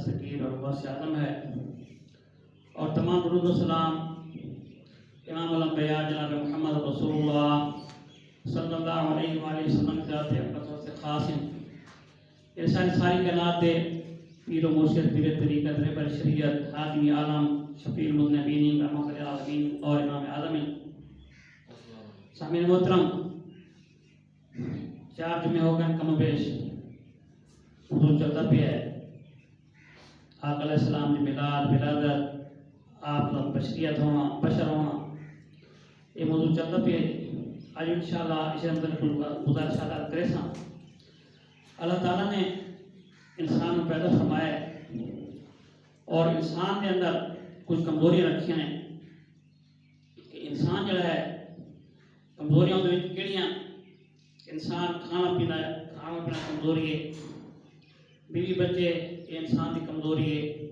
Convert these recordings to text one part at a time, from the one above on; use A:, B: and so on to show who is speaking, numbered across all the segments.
A: دستگیر اور غوث اعظم ہے، اور تمام درود و سلام امام الانبیاء جناب محمد رسول اللہ صلی اللہ علیہ وآلہ وسلم کی ذات اقدس سے خاص ہیں۔ یہ ساری کائنات دے پیر و مرشد، پیر طریقت، رہبر شریعت، حاکم عالم، شفیع المذنبین، رحمت للعالمین اور امام اعظم ہیں۔ سامعین محترم، 4 جمعے ہو گئے کم و بیش، موضوع چلتا پہ ہے آقا علیہ السلام کی میلاد، ولادت، آپ کا بشریت ہونا، بشر ہونا، یہ موضوع چلتا پہ ہے۔ آج انشاءاللہ اسے اندر گزارشات کرے سا۔ اللہ تعالیٰ نے انسان کو پیدا فرمایا ہے اور انسان کے اندر کچھ کمزوریاں رکھی ہیں کہ انسان جو ہے کمزوریاں کہڑیاں، انسان کھانا پینا کمزوری ہے، بیوی بچے یہ انسان کی کمزوری ہے،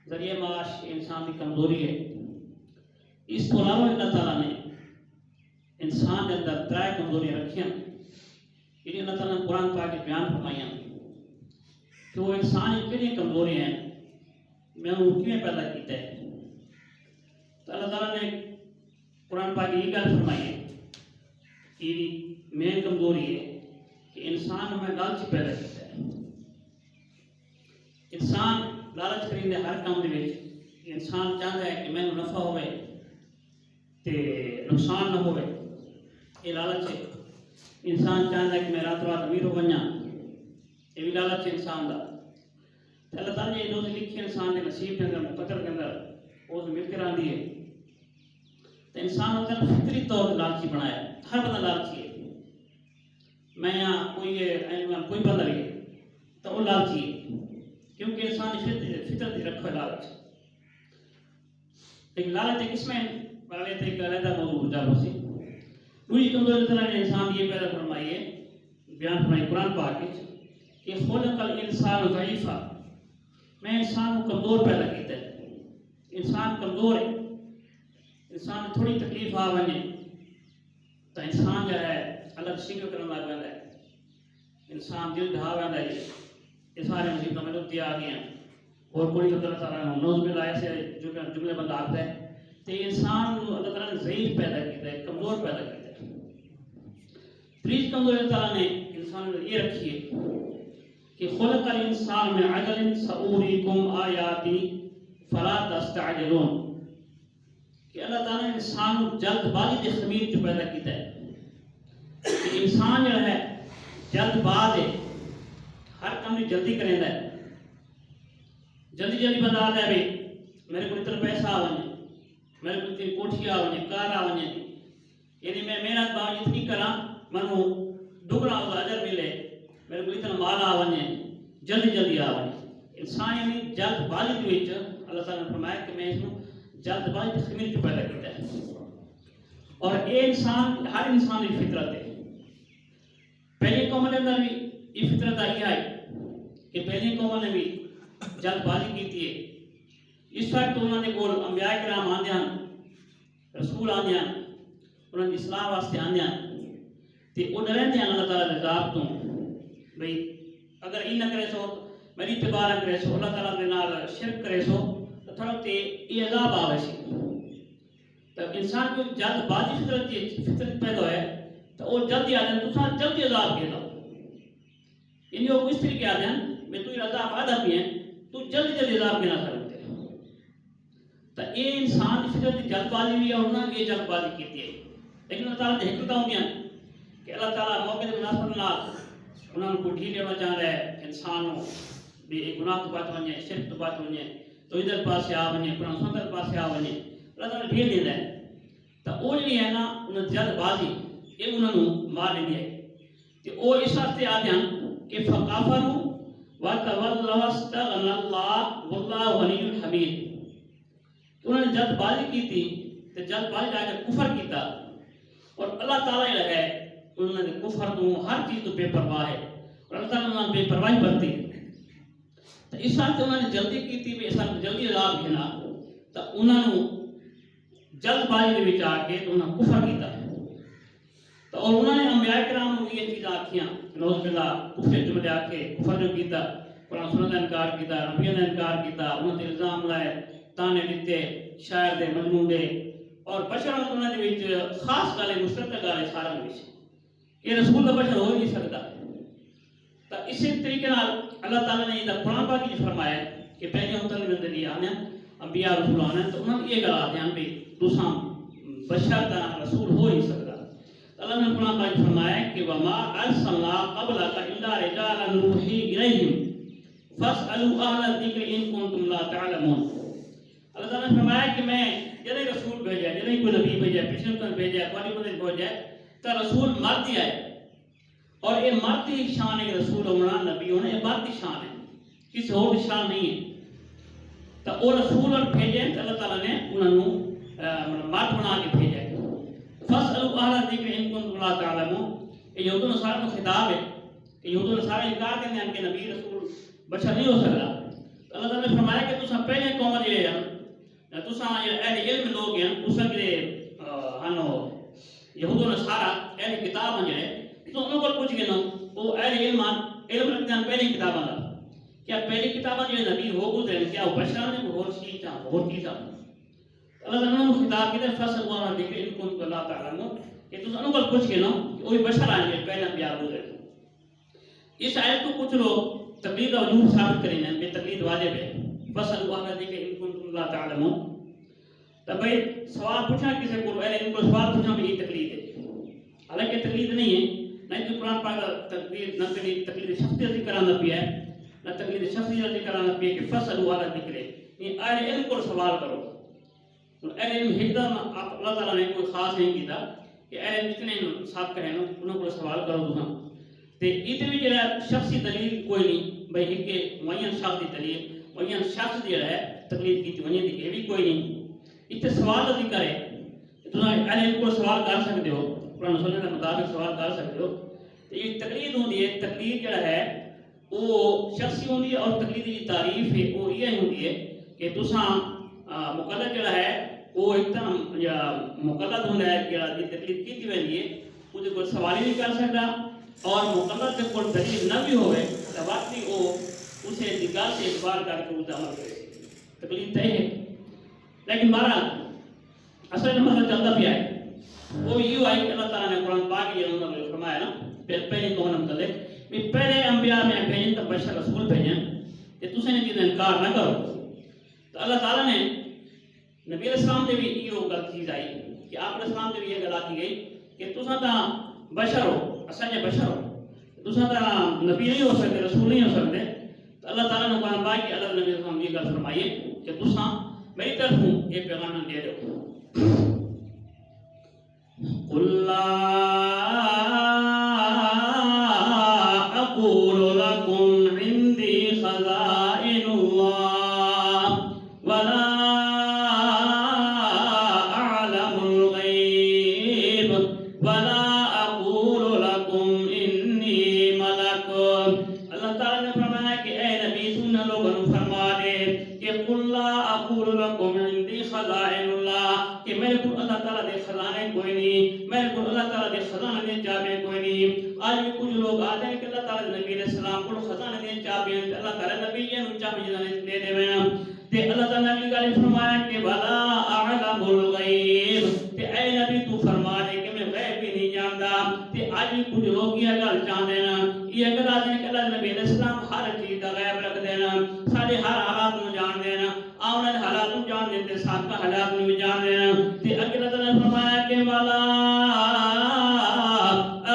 A: ذریعہ معاش یہ انسان کی کمزوری ہے۔ اس کو علاوہ اللہ تعالیٰ نے انسان کے اندر 3 کمزوریاں رکھی ہیں، یعنی اللہ تعالیٰ نے قرآن پاک کے بیان فرمائیاں کہ وہ انسان کتنی کمزوریاں ہیں، میں انہوں کو کیوں پیدا کیتا ہے۔ تو اللہ تعالیٰ نے قرآن پاک یہ گل فرمائی ہے کہ مین کمزوری ہے کہ انسان میں لالچ پیدا کیتا ہے۔ انسان لالچ کریں ہر کام دے وچ، انسان چاہتا ہے کہ مینوں نفع ہوئے تے نقصان نہ ہوئے، یہ لالچ ہے۔ انسان چاہتا ہے کہ میں رات رات امیر ہو بنیا، یہ بھی لالچ ہے انسان کا۔ اللہ تعالیٰ نے یہ روز لکھی انسان کے نصیب کے اندر، مقدر کے اندر وہ مل کر آندی ہے۔ تو انسان ہوتا ہے فطری طور پر لالچی بنایا ہے، ہر بندہ لالچی ہے۔ میں یہاں کوئی بندہ نہیں ہے تو وہ لالچی ہے، کیونکہ انسان فطرت ہی رکھو ہے لالچ۔ لیکن لالچ ایک اس میں لالچ ایک علیحدہ موضوع جا بسی۔ دوسری کمزوری طرح نے انسان یہ پیدا فرمائی ہے، بیان فرمائی قرآن پاک کہ خلق الانسان ضعیفا، میں انسان کو کمزور پیدا کیتا ہے۔ انسان کمزور ہے، انسان تھوڑی تکلیف آ بنے تو انسان جو ہے الگ شکر کرنا لگ جاتا ہے، انسان دل ڈھا جاتا ہے۔ یہ سارے مصیبتیں میں دیا آ گئی ہیں، اور کوئی اللہ تعالیٰ نے نوز باللہ ایسے جملے بندہ آتا ہے تو انسان اللہ تعالیٰ نے ضعیف پیدا کیتا ہے، کمزور پیدا کیتا ہے۔ تیسری کمزوری اللہ تعالیٰ نے انسان میں یہ رکھی ہے کہ خلق الانسان من عجل سأوریکم آیاتی فلا تستعجلون، کہ اللہ تعالیٰ نے انسان کو جلد بازی کے خمیر جو پیدا کیتا ہے کہ انسان جو ہے جلد باز ہے، ہر کام کی جلدی کریں ہے، جلدی بندہ آتا ہے بھئی میرے کو اتنا پیسہ آوانے، میرے کو اتنی کوٹھی آوانے، کار آوانے، یعنی میں محنت باؤں اتنی کرا منو دگنا اجر ملے، میرے کو اتنا مال آوانے، جلدی آوانے۔ انسان یعنی جلد بازی کے وچ اللہ تعالیٰ نے فرمایا کہ میں اس کو جلد بازی کی خمیر جو پیدا کیتا ہے، اور یہ انسان ہر انسان کی فطرت ہے۔ پہلی قوم کے اندر بھی یہ فطرت آئی ہے کہ پہلی قوم نے بھی جلد بازی کی ہے۔ اس وقت انہوں نے کول انبیاء کرام آندے ہیں، رسول آندے ہیں، انہوں نے اصلاح واسطے آندے ہیں، تے وہ ڈرندے ہیں اللہ تعالیٰ کے عذاب تو، بھئی اگر یہ نہ کرے سو میری اتباع نہ کرے سو، اللہ تعالیٰ کے نال شرک کرے سو تو تھوڑا تے یہ عذاب آوے سی۔ تو انسان کو جلد بازی فطرت پیدا ہے تو وہ جلدی آ جائیں، تو جلدی عذاب کے دو، یعنی وہ اس طریقے آ جائیں میں تو یہ عذاب آدھا بھی ہیں تو جلدی عذاب کے نہ کرتے۔ تو یہ انسان کی فطرت جلد بازی بھی ہے، انہوں نے یہ جلد بازی کی ہے۔ لیکن اللہ تعالیٰ نے حکمت ہوں گیا کہ اللہ تعالیٰ موقع کے مناسبت نال انہوں کو ڈھیل دینا چاہ رہا ہے، انسانوں بھی ایک گناہ تو بات ونجے، شرک تو بات ونجے، تو ادھر پاسے آ ونجے، قرآن سنت پاسے آ ونجے، اللہ تعالیٰ ڈھیل دینا ہے۔ تو وہ جی ہے نا انہوں جلد بازی یہ انہوں نے مار دینی ہے، کہ وہ اس واسطے آ جان کہ فَقَفَرُوا وَتَوَلَّوْا وَاسْتَغْنَى اللَّهُ وَاللَّهُ غَنِيٌّ حَمِيدٌ۔ انہوں نے جلد بازی کی تھی تو جلد بازی جا کے کفر کیتا، اور اللہ تعالیٰ ہی لگا ہے انہوں نے کفر تو ہر چیز تو بے پرواہ ہے، اور اللہ تعالیٰ نے بے پرواہی برتی ہے۔ تو اس وقت انہوں نے جلدی کی تھی، اس وقت جلدی عذاب گھنا، تو انہوں نے جلد بازی کے بچ آ کے انہوں نے کفر کیتا، تو اور انہوں نے انبیاء کرام کو یہ چیز آکھیاں، نعوذ باللہ کفر جملے آکھے کفر جو کیتا، قرآن سنت کا انکار کیتا، نبیوں کا انکار کیتا، انہوں نے الزام لائے، تانے دیتے، شاعر دے مجنون دے، اور بشر انہوں نے خاص گالے مشترکہ گالے سارا میں یہ رسول کا بشر ہو نہیں سکتا۔ تو اسی طریقے اللہ تعالیٰ نے یہ قرآن پاک کی فرمایا کہ پہلے ہوتل میں دلی آنے انبیاء رسول آنے تو انہوں نے یہ گلا دھیان بھی دوسرا بشر کا رسول ہو نہیں سکتا۔ اللہ نے قرآن پاک فرمایا کہ وما ارسلنا قبلک الا رجالا نوحی الیہم فاسألوا اہل الذکر ان کنتم لا تعلمون۔ اللہ تعالیٰ نے فرمایا کہ میں جنہیں رسول بھیجا، جنہیں کوئی نبی بھیجا، پچھلے کو بھیجا، کوئی کو بھیجا تو رسول مرد ہی آئے، اور یہ مرد ہی شان ہے رسول ہونا، نبی ہونا، یہ مرد ہی شان ہے، کسی اور شان نہیں ہے۔ تو وہ رسول اور بھیجے تو اللہ تعالیٰ نے انہوں مرد بنا کے بھیجا۔ فاسألوا اہل الذکر ان کنتم لا تعلمون، یہ یہود و نصارہ کا خطاب ہے کہ یہود و نصارہ انکار کرتے ہیں کہ نبی رسول بشر نہیں ہو سکتا۔ تو اللہ تعالیٰ نے فرمایا کہ تساں پہلے قوم جو ہے تساں اہل علم لوگ ہیں، تساں کہ یہود و نصارہ اہل کتاب ہیں جڑے تو انہوں کو پوچھ کے وہ اہل علم رکھتے ہیں پہلی کتاباں کا، کیا پہلی کتاباں جو نبی ہو گزرے ہیں کیا وہ بشر نے اور چیز اور چیزاں؟ اللہ تعالیٰ نے خطاب کیا فاسألوا اہل الذکر ان کنتم لا تعلمون کہ تم انہوں کو پوچھ کے وہی بشر آئیں گے پہلے انبیاء گزرے۔ اس آیت کو کچھ لوگ تقلید کا وجوب ثابت کریں گے کہ تقلید واجب ہے، فاسألوا اہل الذکر ان کنتم لا تعلمون۔ تو بھائی سوال پوچھنا کسی کو ان کو سوال پوچھنا بھی یہ تقلید ہے، حالانکہ تقلید نہیں ہے، نہ تو قرآن پاک تقلید نہ تقلید شخصیت کرانا پیا ہے، نہ تقلید شخصیت کرانا پیا کہ فاسألوا اہل الذکر یہ اہل علم کو سوال کرو۔ اہل علم حکم اللہ تعالیٰ نے کوئی خاص نہیں کیتا کہ اہل علم جتنے ساتھ کہیں انہوں کو سوال کرو تساں تے یہ بھی جڑا شخصی دلیل کوئی نہیں بھائی ایک معین شخص کی دلیل معین شخص جڑا ہے تقلید کی ونجے دی یہ بھی کوئی نہیں۔ اتنے سوال کا ذکر ہے تساں اہل علم کو سوال کر سکتے ہو، قرآن سنت کے مطابق سوال کر سکتے ہو۔ تو یہ تقلید ہوتی ہے، تقلید جڑا ہے وہ شخصی ہوتی ہے، اور تقلید کی تعریف ہے وہ یہ ہوتی ہے کہ تساں مقلد جڑا ہے وہ ایک دم یا مقلد ہوتا ہے جڑا تقلید کی ویندی ہے وہ کوئی سوال ہی نہیں کر سکتا، اور مقلد کے کوئی دلیل نہ بھی ہوئے تو واقعی وہ اسے نگاہ سے اعتبار کر کے اسے عمل کرے، تقلید طے ہے۔ لیکن بہرحال اصل مسئلہ چلتا پیا ہے وہ یہ ہے کہ اللہ تعالیٰ نے قرآن پاک یہ انہوں نے فرمایا نا پہلے قوم متعلق کہ پہلے انبیاء میں بھیجیں تو بشر رسول بھیجیں کہ تسیں نے چیز انکار نہ کرو۔ تو اللہ تعالیٰ نے نبی علیہ السلام نے بھی یہ غلط چیز آئی کہ آپ علیہ السلام نے بھی یہ غلط کی گئی کہ تساں تا بشر ہو، اساں بشر ہو، تساں تا نبی نہیں ہو سکتے، رسول نہیں ہو سکتے۔ تو اللہ تعالیٰ نے قرآن پاک کہ اللہ نبی علیہ السلام یہ گل فرمائیے کہ تساں میری طرف ہوں یہ پیغام دے دو۔ قل لا اقول لكم عندي خزائن الله ولا اعلم الغيب ولا اقول لكم اني ملك۔ اللہ تعالیٰ نے فرمایا کہ اے نبی سن لوگوں کو فرما دے کہ قل لا اقول لكم عندي خزائن الله کہ میرے کو اللہ تعالیٰ دے خزانے کوئی نہیں، میرے کو اللہ تعالیٰ دے خزانے دے چابے کوئی نہیں۔ آج بھی کچھ لوگ آتے ہیں کہ اللہ تعالیٰ نبی علیہ السلام کو خزانے دے چابے ہیں، اللہ تعالیٰ نبی یہ چابے دے دے میں تے اللہ تعالیٰ نے علیہ فرمایا کہ ولا اعلم الغیب تے اے نبی تو فرما دے کہ میں غیب بھی نہیں جانتا۔ تے آج بھی کچھ لوگ یہ گل چاہتے ہیں، یہ گل آتے ہیں کہ اللہ نبی علیہ السلام ہر چیز کا غیب رکھ دینا، سارے ہر حالات کو جان دینا، آنے حالات کو جان دیتے، سابقہ حالات کو بھی جان دینا۔ تے اللہ تعالیٰ نے فرمایا کہ ولا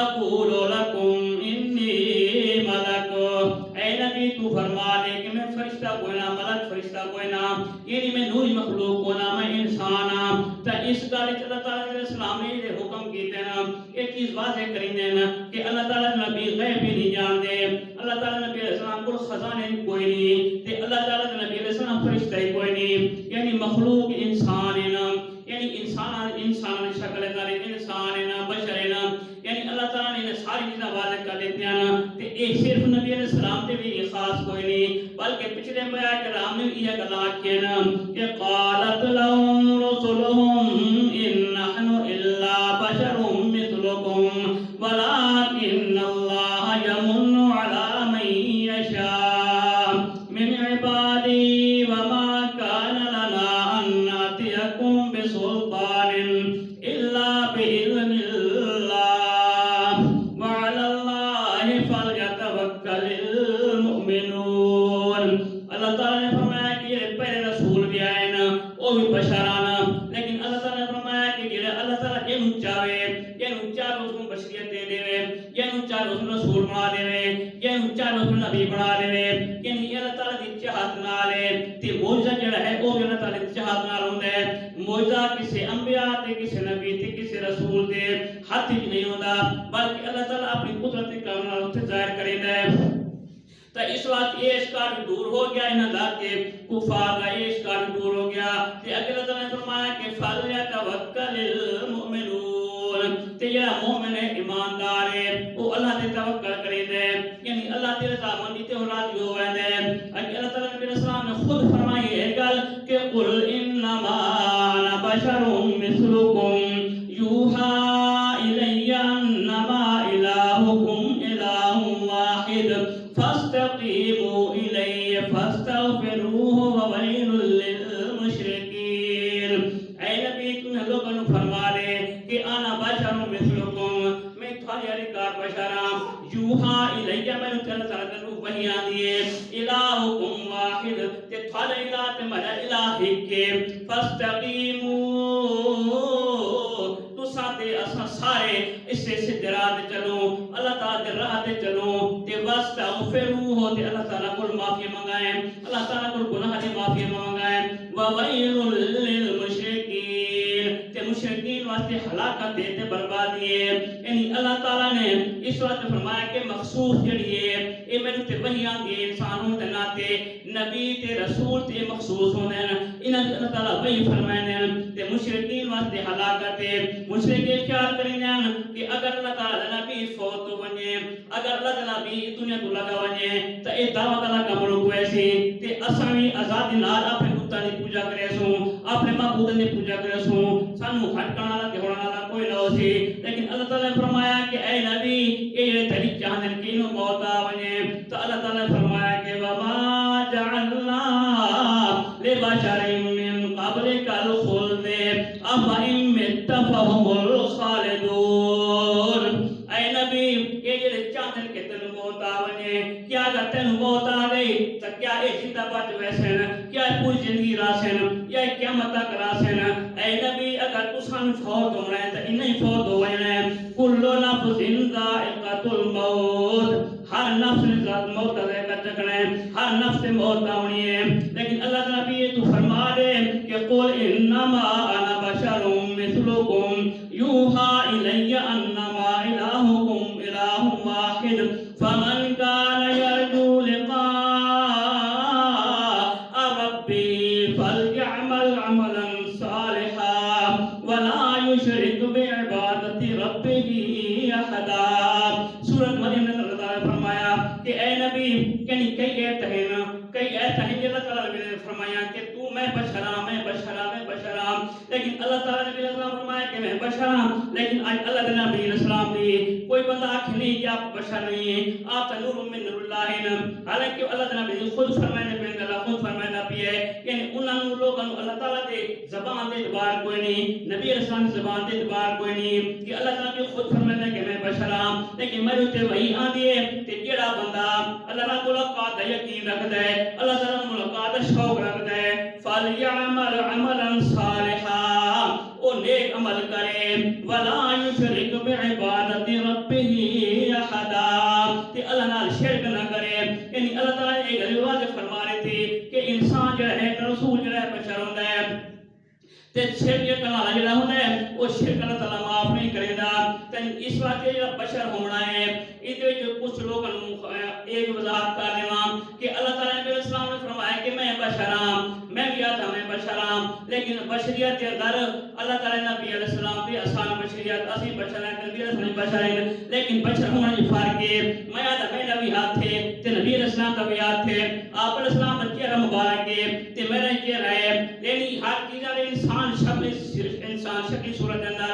A: اقول لكم انی ملک اے نبی تو فرما دے کہ میں فرشتہ کوئی نہ، ملک فرشتہ کوئی نہ، یعنی میں نوری مخلوق کو نہ، میں انسان ہاں۔ تا اس گل وچ اللہ تعالیٰ علیہ السلام نے یہ حکم کیتے نا یہ چیز واضح کریندے نا کہ اللہ تعالیٰ نبی غیب بھی نہیں جانتے، اللہ تعالیٰ نبی علیہ السلام کو خزانے کوئی نہیں، تے اللہ تعالیٰ نبی علیہ السلام فرشتہ ہی کوئی نہیں، یعنی مخلوق انسان ہے نا، یعنی انسان شکل ہے، انسان ہے نا، بشر ہے نا، یعنی اللہ تعالیٰ نے ساری چیزیں واضح کر دیتی ہیں نا۔ تے اے صرف نبی علیہ السلام تے بھی یہ خاص کوئی نہیں بلکہ پچھلے انبیاء کرام نے یہ گل آکھی نا کہ قالت لهم رسلهم ان نحن الا بشر مثلكم ولكن الله يمن على من يشاء۔ عبادي وما كان لنا أن نأتيكم بسلطان إلا بإذن الله وعلى الله فليتوكل المؤمنون. اللہ تعالیٰ نے فرمایا کہ یہ پہلے رسول بھی آئے نا وہ بھی بشرانا، لیکن اللہ تعالیٰ نے فرمایا کہ یہ اللہ تعالیٰ یہ چاہے یہ چاہے اس کو بشریت دے دے یہ چاہے اس کو رسول بنا دے یہ چاہے اس کو نبی بنا دے، یعنی اللہ تعالیٰ دی چاہت نال ہے تے معجزہ جڑا ہے وہ بھی اللہ تعالیٰ دی چاہت نال ہوندا ہے. معجزہ کسی انبیاء تے کسی نبی تے کسی رسول دے ہاتھ وچ نہیں ہوندا، بلکہ اللہ تعالیٰ اپنی قدرت کے کام نال اوتھے ظاہر کریندا ہے. تو اس وقت یہ اشکال دور ہو گیا انہاں دا کہ کفار دا یہ اشکال دور ہو گیا تے اگے اللہ تعالیٰ نے فرمایا کہ فَلْيَتَوَكَّلِ الْمُؤْمِنُونَ تے جڑا مومن ہے ایماندار ہے وہ اللہ تے توکل کریندا ہے، یعنی اللہ تے رضا مندی تے راضی ہو ویندا ہے. اگے اللہ تعالیٰ نے السلام نے خود فرمائی ہے گل کہ قُلْ إِنَّمَا أَنَا بَشَرٌ مِثْلُكُمْ يُوحَى إِلَيَّ أَنَّمَا إِلَٰهُكُمْ إِلَٰهٌ وَاحِدٌ فَاسْتَقِيمُوا إِلَيْهِ فَاسْتَغْفِرُوهُ وَوَيْلٌ لِلْمُشْرِكِينَ. اے نبی تم لوگوں کو فرما دے کہ انا بشر مثلکم، میں تمہاری کا بشر ہوں، یوحا الیہ میں تیرے طرف وحی آندی ہے، الہکم واحد تے تھوڑا الہ تے میرا الہ ایک ہے، فاستقیموا تو ساتھے اساں سارے اس سے راہ تے چلو، اللہ تعالیٰ دے راہ تے چلو تے واستغفروہ تے اللہ تعالیٰ کو معافی منگائیں، اللہ تعالیٰ کو گناہ دی معافی منگائیں. وویل للمشرکین تے مشرکین واسطے ہلاکت تے بربادی ہے. یعنی اللہ تعالیٰ نے اس وقت فرمایا کہ مخصوص جڑی ہے اے میں تے وحی آندی ہے انسانوں دے ناتے نبی تے رسول تے مخصوص ہوندے ہیں، انہاں اللہ تعالیٰ وحی فرمائے ہیں تے مشرکین واسطے ہلاکت ہے. مشرک خیال کریندے ہیں کہ اگر اللہ تعالیٰ دا نبی فوت ہو ونجے، اگر اللہ دا نبی دنیا تو لگا ونجے تے اے دعوت اللہ کا ملک ہوئے سی تے اساں وی آزادی نال اپنے بتاں دی پوجا کرے سوں، اپنے معبوداں دی پوجا کرے سوں، سانو ہٹکن والا تے ہونا والا کوئی نہ ہو سی. لیکن اللہ تعالیٰ نے فرمایا کہ اے نبی اے تیری چاہندے کہ انہوں موت آ ونجے، تو اللہ تعالیٰ نے فرمایا کہ وما جعلنا لبشر من قبلک الخلد افإن مت فهم الخالدون. اے نبی یہ جڑے چاہندے کہ تینوں موت آ ونجے، کیا اگر تینوں موت آ گئی تو کیا اے زندہ بچ ویسن، کیا پوری زندگی راسن یا قیامت تک راسن. اے نبی اگر تساں فوت ہونا ہے تو انہیں فوت ہو وینا ہے. کل نفس ذائقۃ الموت، ہر نفس نے ذات موت کا ذائقہ چکھنا ہے، ہر نفس سے موت آنی ہے. لیکن اللہ تعالیٰ نبی تو فرما دے کہ قل انما انا بشر مثلکم یوحى الی انما الہکم الہ واحد فمن کان یرجو لقاء ربی فلیعمل عملا صالحا ولا یشرک بعبادت ربہ احدا. سورۃ مریم نے اللہ تعالیٰ نے فرمایا کہ اے نبی یعنی کئی ایت ہیں اللہ تعالیٰ نے فرمایا کہ تو میں بشراں لیکن اللہ تعالیٰ نے فرمایا کہ میں بشراں، لیکن آج اللہ تعالیٰ نبی علیہ السلام دی کوئی بندہ آنکھ نہیں کہ آپ بشر نہیں ہیں، آپ نور من نور اللہ ہیں. حالانکہ اللہ تعالیٰ نے خود فرمانے پہ اللہ خود فرمانا بھی ہے، یعنی انہوں نے لوگوں اللہ تعالیٰ دے زبان دے اعتبار کوئی نہیں، نبی علیہ السلام کی زبان دے اعتبار کوئی نہیں کہ اللہ تعالیٰ نے خود فرمانا کہ میں بشراں. لیکن میرے تے وہی آندی ہے کہ جڑا بندہ اللہ تعالیٰ کو ملاقات دا یقین رکھدا ہے، اللہ تعالیٰ نے ملاقات دا شوق رکھدا ہے، فَلْيَعْمَلْ عَمَلًا صَالِحًا او نیک عمل کرے وَلَا يُشْرِكْ بِعِبَادَتِ رَبِّهِ أَحَدًا تے اللہ نال شرک نہ کرے. یعنی اللہ تعالیٰ نے ایک واضح فرما رہے تھے کہ انسان جو ہے رسول جو ہے بشر ہوتا ہے تے شرک کرنے والا جڑا ہوتا ہے وہ شرک اللہ تعالیٰ معاف نہیں کرے گا. اس بات یہ جڑا بشر ہونا ہے یہ جو کچھ لوگ ایک وضاحت کر رہے ہیں کہ اللہ تعالیٰ نے علیہ السلام نے فرمایا کہ میں بشر ہوں، میں بھی آتا میں بشر ہوں، لیکن بشریت کے در اللہ تعالیٰ نے نبی علیہ السلام بھی آسان بشریت اسی بشر ہیں، نبی علیہ السلام بشر ہیں، لیکن بشر ہونے کی فرق ہے. میں آتا میں نبی ہاتھ تھے تے نبی علیہ السلام کا بھی ہاتھ تھے، آپ علیہ السلام کا چہرہ مبارک ہے تے میرا چہرہ ہے، یعنی ہر چیز انسان شکل صورت اندر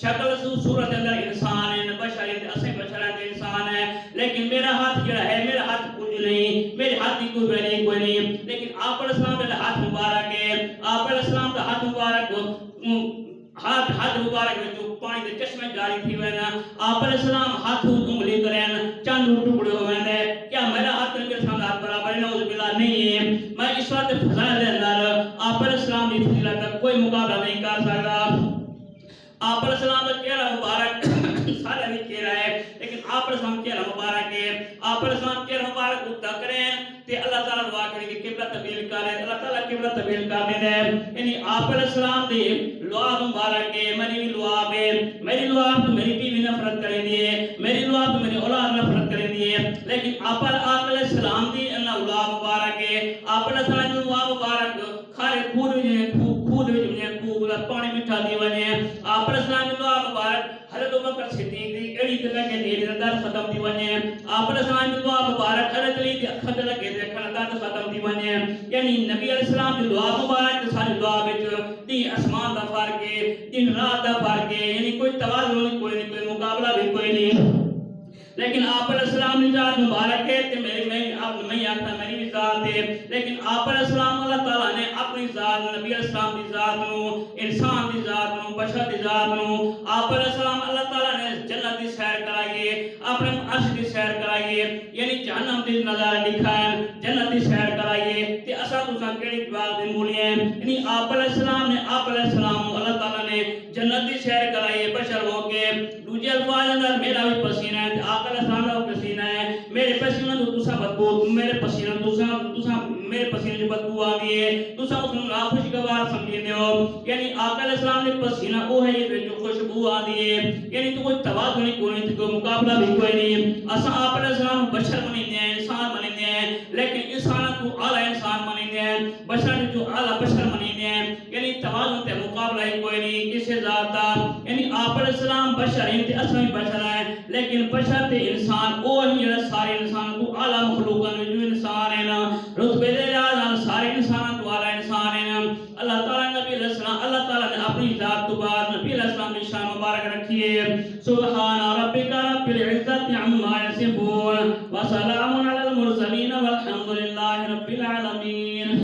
A: شکل صورت اندر انسان ہے، بشر ہے، اسے بشر ہے انسان ہے. لیکن میرا ہاتھ جڑا ہے میرا ہاتھ کچھ نہیں، میرے ہاتھ کی کوئی نہیں آپ علیہ السلام کے ہاتھ مبارک ہے آپ علیہ السلام کا ہاتھ مبارک ہاتھ مبارک میں جو پانی دے چشمے جاری تھی وینا آپ علیہ السلام ہاتھ انگلی کریں چند ٹکڑے ہوئے ہیں کیا میرا ہاتھ ان کے سامنے ہاتھ برابر ہے نعوذ باللہ نہیں ہے میں اس وقت فضائل دے اندر آپ علیہ السلام کی فضیلت کا کوئی مقابلہ نہیں کر سکتا آپ علیہ السلام کا چہرہ مبارک سارے بھی چہرہ ہے لیکن آپ علیہ السلام چہرہ مبارک ہے آپ علیہ السلام چہرہ مبارک اٹھا کریں تے اللہ تعالیٰ دعا کرے کہ قبلہ تبدیل کرے اللہ تعالیٰ قبلہ تبدیل کر دے یعنی آپ علیہ السلام دے لعاب مبارک ہے میری بھی لعاب ہے میری لعاب تو میری بیوی نفرت کریں دیے میری لعاب تو میری اولاد نفرت کریں دیے لیکن آپ علیہ السلام دی اللہ لعاب مبارک ہے آپ علیہ السلام دی لعاب مبارک کھارے خود پانی مٹھا دی وجہ آپ علیہ السلام دی لعاب مبارک حضرت عمر کا صدیق دی ایڑی طرح کے دیر در ختم دی وجہ آپ علیہ السلام دی دعا مبارک حضرت علی دی خط لگے دیکھنا در ختم دی وجہ یعنی نبی علیہ السلام دی دعا مبارک ساری دعا وچ دی اسمان دا فرق ہے دن رات دا فرق ہے یعنی کوئی توازن نہیں کوئی مقابلہ بھی کوئی نہیں لیکن آپ علیہ السلام کی ذات مبارک ہے تے میں آتا میری ذات ہے لیکن آپ علیہ السلام اللہ تعالیٰ نے اپنی ذات نبی علیہ السلام کی ذات نو انسان کی ذات نو بشر کی ذات نو آپ علیہ السلام اللہ تعالیٰ نے جنت کی سیر کرائیے اپنے عرش کی سیر کرائیے یعنی جہنم کی نظارہ دکھائیں جنت کی سیر کرائیے تے اساں تساں کیڑی بات دی مولیاں یعنی آپ علیہ السلام اللہ تعالیٰ نے جنت کی سیر کرائیے بشر ہو کے دوسرے الفاظ اندر میرا بھی پسینہ ہے آپ علیہ السلام کا پسینہ ہے میرے پسینہ تو تسا بدبو میرے پسینہ تسا میرے پسینے جو بدبو آ گئی ہے تسا اس کو ناخوشگوار سمجھے ہو یعنی آپ علیہ السلام نے پسینہ وہ ہے جو خوشبو آ دی ہے یعنی تو کوئی توازن نہیں کوئی کوئی مقابلہ بھی کوئی نہیں اسا آپ علیہ السلام بشر بنیندے ہیں انسان بنیندے ہیں لیکن انسان کو اعلی انسان بنیندے ہیں بشر جو اعلی بشر بنیندے ہیں یعنی توازن تے مقابلہ ہی کوئی نہیں کسی ذات دا یعنی آپ علیہ السلام بشر ہیں تے اساں بھی بشر ہیں لیکن بشر تے انسان وہ ہی جڑا سارے انسان کو اعلی مخلوقاں جو انسان ہے نا رتبے دے لحاظ سارے انسان تو اعلی انسان ہے اللہ تعالیٰ نبی علیہ السلام اللہ تعالیٰ نے اپنی ذات تو بعد نبی علیہ السلام کی شان مبارک رکھی ہے سبحان ربک رب العزت عما یصفون وسلام علی المرسلین والحمد للہ رب العالمین